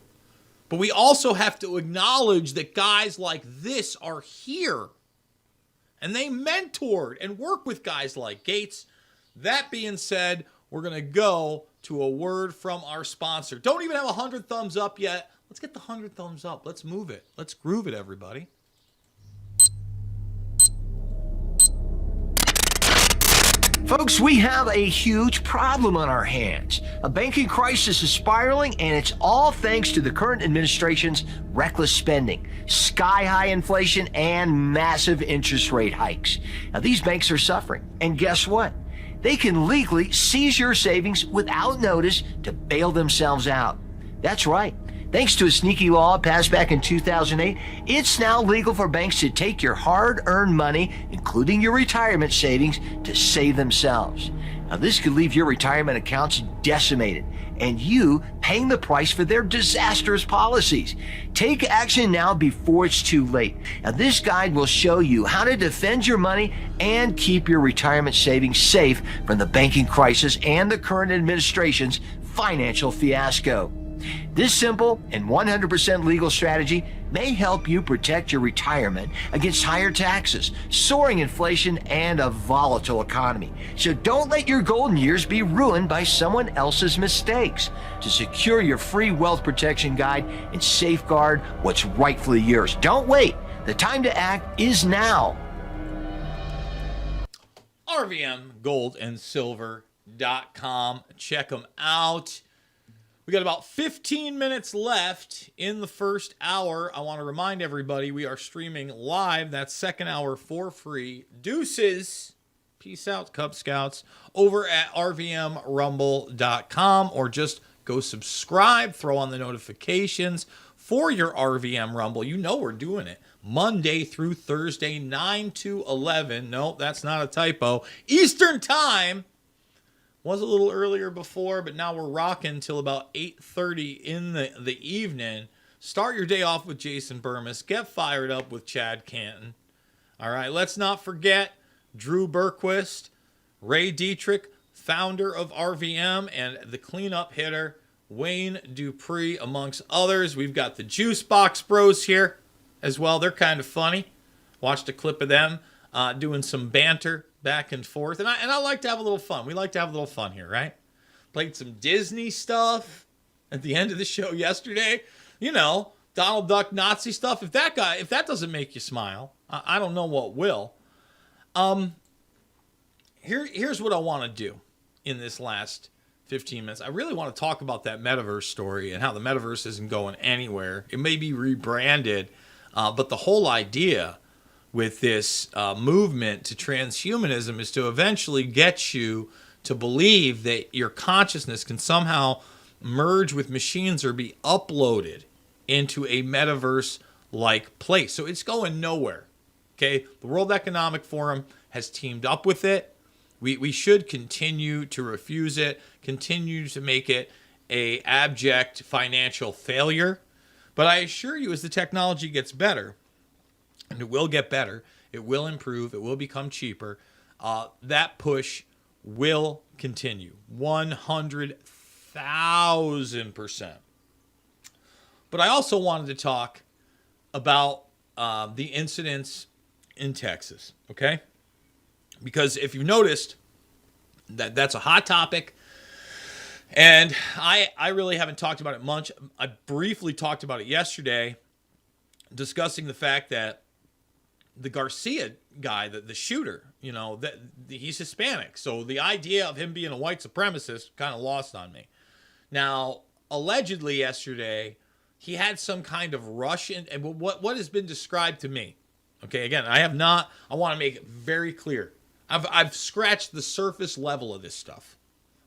But we also have to acknowledge that guys like this are here. And they mentored and worked with guys like Gates. That being said, we're going to go to a word from our sponsor. Don't even have 100 thumbs up yet. Let's get the 100 thumbs up. Let's move it. Let's groove it, everybody. Folks, we have a huge problem on our hands. A banking crisis is spiraling, and it's all thanks to the current administration's reckless spending, sky-high inflation, and massive interest rate hikes. Now, these banks are suffering, and guess what? They can legally seize your savings without notice to bail themselves out. That's right. Thanks to a sneaky law passed back in 2008, it's now legal for banks to take your hard-earned money, including your retirement savings, to save themselves. Now, this could leave your retirement accounts decimated, and you paying the price for their disastrous policies. Take action now before it's too late. Now, this guide will show you how to defend your money and keep your retirement savings safe from the banking crisis and the current administration's financial fiasco. This simple and 100% legal strategy may help you protect your retirement against higher taxes, soaring inflation, and a volatile economy. So don't let your golden years be ruined by someone else's mistakes. To secure your free wealth protection guide and safeguard what's rightfully yours, don't wait. The time to act is now. RVMGoldandSilver.com. Check them out. We got about 15 minutes left in the first hour. I want to remind everybody we are streaming live that second hour for free. Deuces. Peace out, Cub Scouts. Over at RVMRumble.com, or just go subscribe, throw on the notifications for your RVM Rumble. You know we're doing it Monday through Thursday, 9 to 11. No, that's not a typo. Eastern Time. Was a little earlier before, but now we're rocking till about 8:30 in the evening. Start your day off with Jason Bermas. Get fired up with Chad Canton. All right, let's not forget Drew Berquist, Ray Dietrich, founder of RVM, and the cleanup hitter, Wayne Dupree, amongst others. We've got the Juice Box Bros here as well. They're kind of funny. Watched a clip of them doing some banter back and forth. And I like to have a little fun. We like to have a little fun here, right? Played some Disney stuff at the end of the show yesterday. You know, Donald Duck Nazi stuff. If that doesn't make you smile, I don't know what will. Here's what I want to do in this last 15 minutes. I really want to talk about that Metaverse story and how the Metaverse isn't going anywhere. It may be rebranded, but the whole idea with this movement to transhumanism is to eventually get you to believe that your consciousness can somehow merge with machines or be uploaded into a metaverse-like place. So it's going nowhere, okay? The World Economic Forum has teamed up with it. We should continue to refuse it, continue to make it a abject financial failure. But I assure you, as the technology gets better, and it will get better, it will improve, it will become cheaper, that push will continue 100,000%. But I also wanted to talk about the incidents in Texas, okay? Because if you noticed, that's a hot topic, and I really haven't talked about it much. I briefly talked about it yesterday, discussing the fact that the Garcia guy, the shooter, you know, he's Hispanic. So the idea of him being a white supremacist kind of lost on me. Now, allegedly yesterday, he had some kind of rush in, and what has been described to me. Okay, again, I want to make it very clear. I've scratched the surface level of this stuff.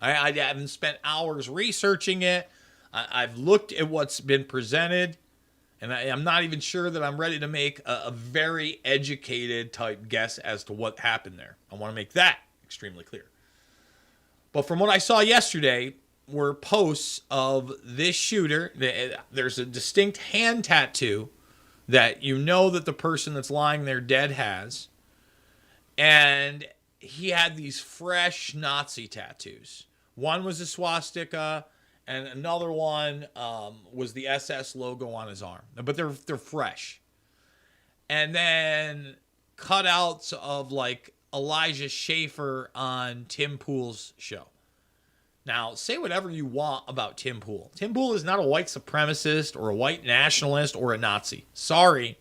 I haven't spent hours researching it. I've looked at what's been presented. And I'm not even sure that I'm ready to make a very educated type guess as to what happened there. I want to make that extremely clear. But from what I saw yesterday were posts of this shooter. There's a distinct hand tattoo that you know that the person that's lying there dead has. And he had these fresh Nazi tattoos. One was a swastika, and another one was the SS logo on his arm. But they're fresh. And then cutouts of like Elijah Schaffer on Tim Pool's show. Now, say whatever you want about Tim Pool. Tim Pool is not a white supremacist or a white nationalist or a Nazi. Sorry.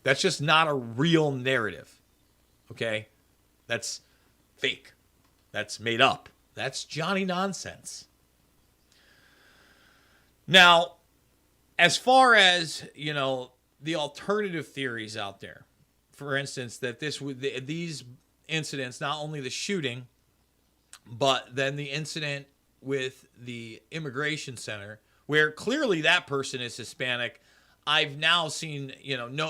That's just not a real narrative. Okay? That's fake. That's made up. That's Johnny nonsense. Now, as far as, you know, the alternative theories out there, for instance, that these incidents, not only the shooting, but then the incident with the immigration center, where clearly that person is Hispanic, I've now seen,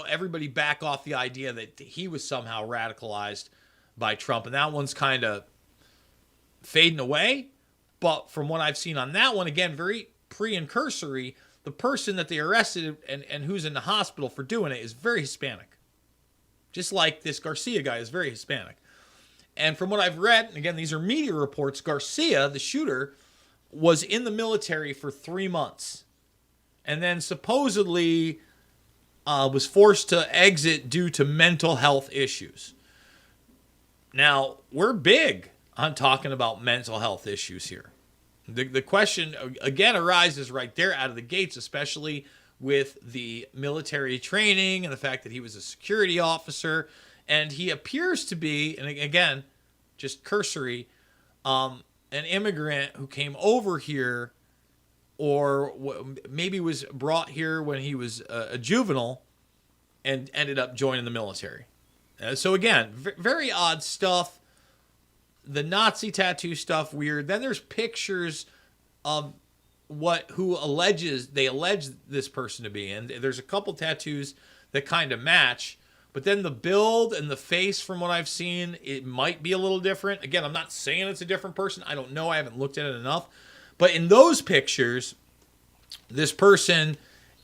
everybody back off the idea that he was somehow radicalized by Trump, and that one's kind of fading away. But from what I've seen on that one, again, very pre and cursory, the person that they arrested and who's in the hospital for doing it is very Hispanic. Just like this Garcia guy is very Hispanic. And from what I've read, and again, these are media reports, Garcia, the shooter, was in the military for 3 months. And then supposedly was forced to exit due to mental health issues. Now, we're big on talking about mental health issues here. The question, again, arises right there out of the gates, especially with the military training and the fact that he was a security officer. And he appears to be, and again, just cursory, an immigrant who came over here or maybe was brought here when he was a juvenile and ended up joining the military. So again, very odd stuff. The Nazi tattoo stuff, weird. Then there's pictures of who they allege this person to be. And there's a couple tattoos that kind of match. But then the build and the face, from what I've seen, it might be a little different. Again, I'm not saying it's a different person. I don't know. I haven't looked at it enough. But in those pictures, this person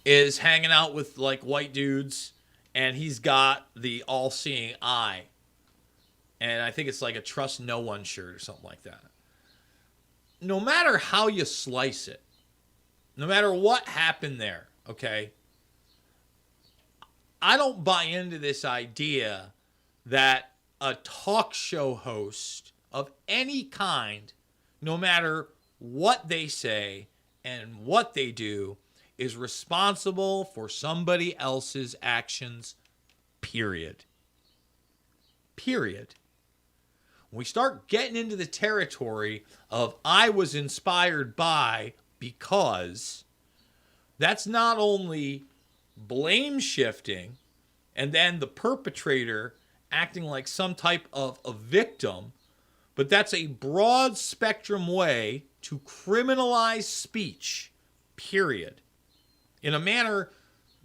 is hanging out with like white dudes, and he's got the all-seeing eye. And I think it's like a trust no one shirt or something like that. No matter how you slice it, no matter what happened there, okay, I don't buy into this idea that a talk show host of any kind, no matter what they say and what they do, is responsible for somebody else's actions, period. Period. When we start getting into the territory of I was inspired by because, that's not only blame shifting and then the perpetrator acting like some type of a victim, but that's a broad spectrum way to criminalize speech, period, in a manner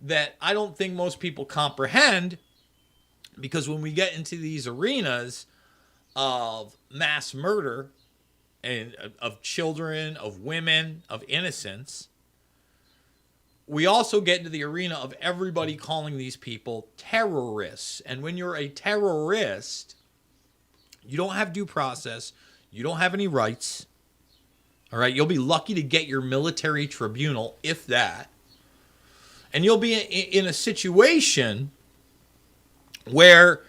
that I don't think most people comprehend, because when we get into these arenas of mass murder and of children, of women, of innocents, we also get into the arena of everybody calling these people terrorists. And when you're a terrorist, you don't have due process. You don't have any rights. All right. You'll be lucky to get your military tribunal, if that. And you'll be in a situation where,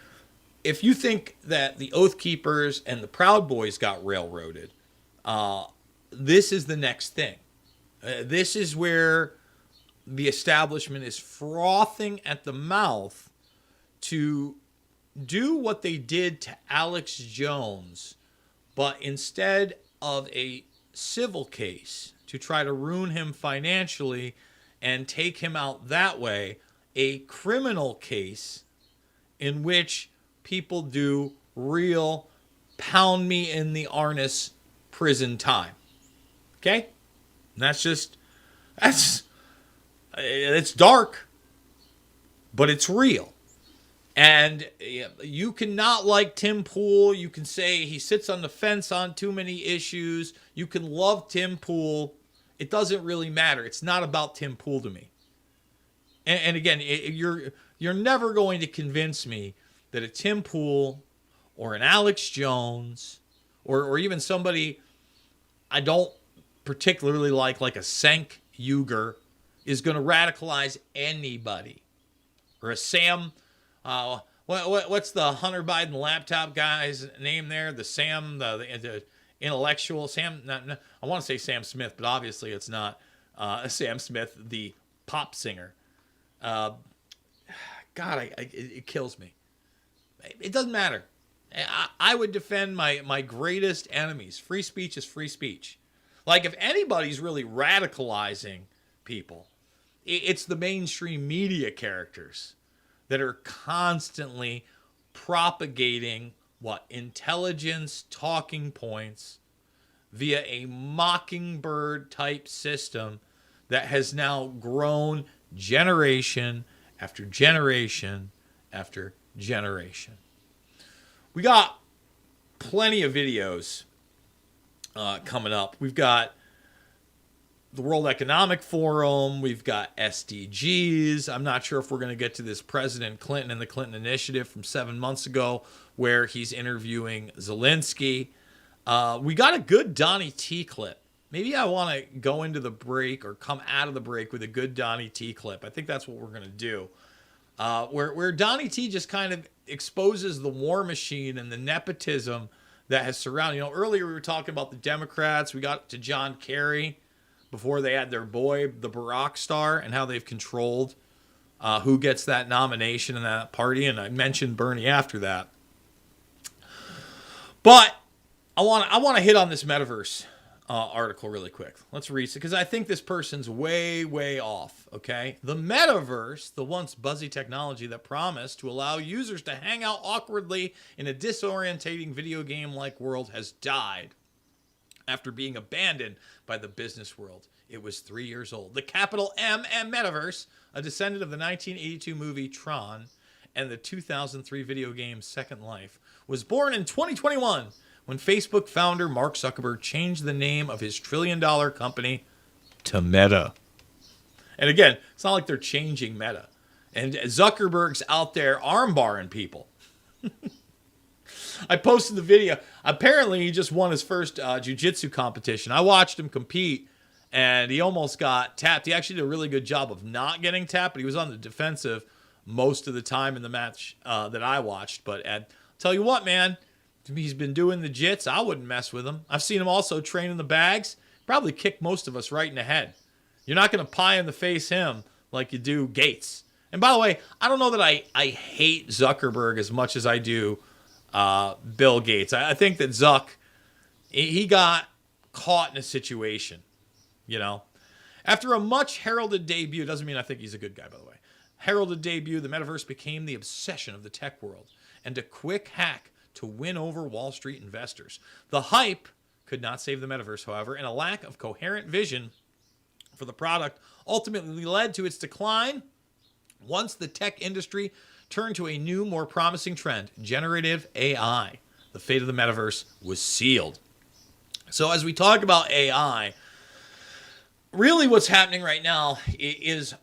if you think that the Oath Keepers and the Proud Boys got railroaded, this is the next thing. This is where the establishment is frothing at the mouth to do what they did to Alex Jones, but instead of a civil case to try to ruin him financially and take him out that way, a criminal case in which people do real pound me in the harness prison time. Okay? And it's dark, but it's real. And you cannot like Tim Pool. You can say he sits on the fence on too many issues. You can love Tim Pool. It doesn't really matter. It's not about Tim Pool to me. And again, you're never going to convince me that a Tim Pool or an Alex Jones or even somebody I don't particularly like a Cenk Uyghur, is going to radicalize anybody. Or a Sam, what's the Hunter Biden laptop guy's name there? The Sam, the intellectual Sam. I want to say Sam Smith, but obviously it's not Sam Smith, the pop singer. God, it kills me. It doesn't matter. I would defend my greatest enemies. Free speech is free speech. Like, if anybody's really radicalizing people, it's the mainstream media characters that are constantly propagating intelligence talking points via a mockingbird type system that has now grown generation after generation after generation. We got plenty of videos coming up. We've got the World Economic Forum. We've got SDGs. I'm not sure if we're going to get to this President Clinton and the Clinton Initiative from 7 months ago where he's interviewing Zelensky. We got a good Donnie T clip. Maybe I want to go into the break or come out of the break with a good Donnie T clip. I think that's what we're going to do. Where Donnie T just kind of exposes the war machine and the nepotism that has surrounded. Earlier we were talking about the Democrats. We got to John Kerry before they had their boy, the Barack star, and how they've controlled who gets that nomination in that party. And I mentioned Bernie after that. But I want to hit on this Metaverse article really quick. Let's read it because I think this person's way off, okay? The Metaverse, the once buzzy technology that promised to allow users to hang out awkwardly in a disorientating video game-like world, has died after being abandoned by the business world. It was 3 years old. The capital M and Metaverse, a descendant of the 1982 movie Tron and the 2003 video game Second Life, was born in 2021 when Facebook founder Mark Zuckerberg changed the name of his trillion-dollar company to Meta. And again, it's not like they're changing Meta. And Zuckerberg's out there armbarring people. I posted the video. Apparently, he just won his first jiu-jitsu competition. I watched him compete, and he almost got tapped. He actually did a really good job of not getting tapped, but he was on the defensive most of the time in the match that I watched. But I'll tell you what, man, he's been doing the jits. I wouldn't mess with him. I've seen him also train in the bags. Probably kick most of us right in the head. You're not going to pie in the face him like you do Gates. And by the way, I don't know that I hate Zuckerberg as much as I do Bill Gates. I think that Zuck, he got caught in a situation, After a much heralded debut, doesn't mean I think he's a good guy, by the way. Heralded debut, the Metaverse became the obsession of the tech world and a quick hack to win over Wall Street investors. The hype could not save the Metaverse, however, and a lack of coherent vision for the product ultimately led to its decline once the tech industry turned to a new, more promising trend, generative AI. The fate of the Metaverse was sealed. So as we talk about AI, really what's happening right now is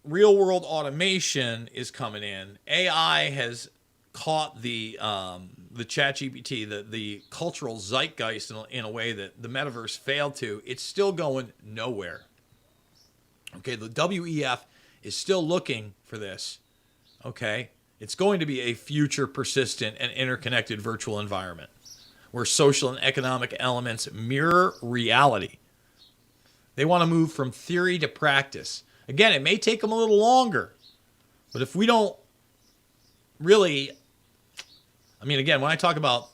real-world automation is coming in. AI has caught the ChatGPT, the cultural zeitgeist in a way that the Metaverse failed to. It's still going nowhere. Okay, the WEF is still looking for this. Okay, it's going to be a future persistent and interconnected virtual environment where social and economic elements mirror reality. They want to move from theory to practice. Again, it may take them a little longer, but if we don't really, again, when I talk about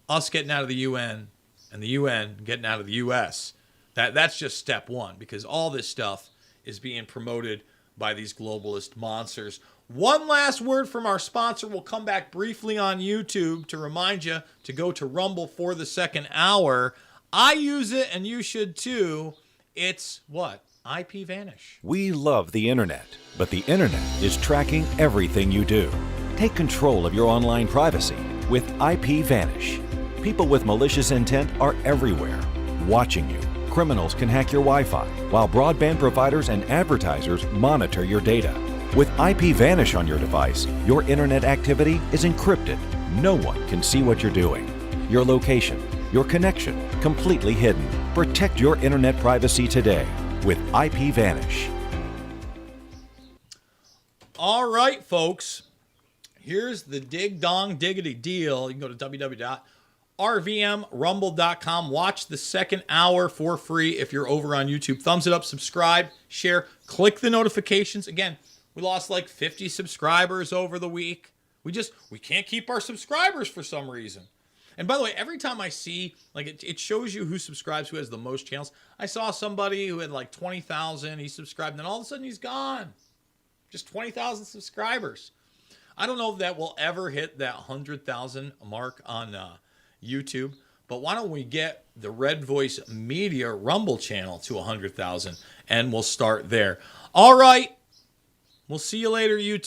us getting out of the UN and the UN getting out of the US, that's just step one, because all this stuff is being promoted by these globalist monsters. One last word from our sponsor. We'll come back briefly on YouTube to remind you to go to Rumble for the second hour. I use it, and you should too. It's what? IP Vanish. We love the internet, but the internet is tracking everything you do. Take control of your online privacy with IP Vanish. People with malicious intent are everywhere, watching you. Criminals can hack your Wi-Fi, while broadband providers and advertisers monitor your data. With IP Vanish on your device, your internet activity is encrypted. No one can see what you're doing. Your location, your connection, completely hidden. Protect your internet privacy today with IP Vanish. All right, folks. Here's the dig dong diggity deal. You can go to www.rvmrumble.com. Watch the second hour for free if you're over on YouTube. Thumbs it up, subscribe, share, click the notifications. Again, we lost like 50 subscribers over the week. We can't keep our subscribers for some reason. And by the way, every time I see, like it shows you who subscribes, who has the most channels. I saw somebody who had like 20,000, he subscribed, and then all of a sudden he's gone. Just 20,000 subscribers. I don't know if that will ever hit that 100,000 mark on YouTube, but why don't we get the Red Voice Media Rumble channel to 100,000, and we'll start there. All right. We'll see you later, YouTube.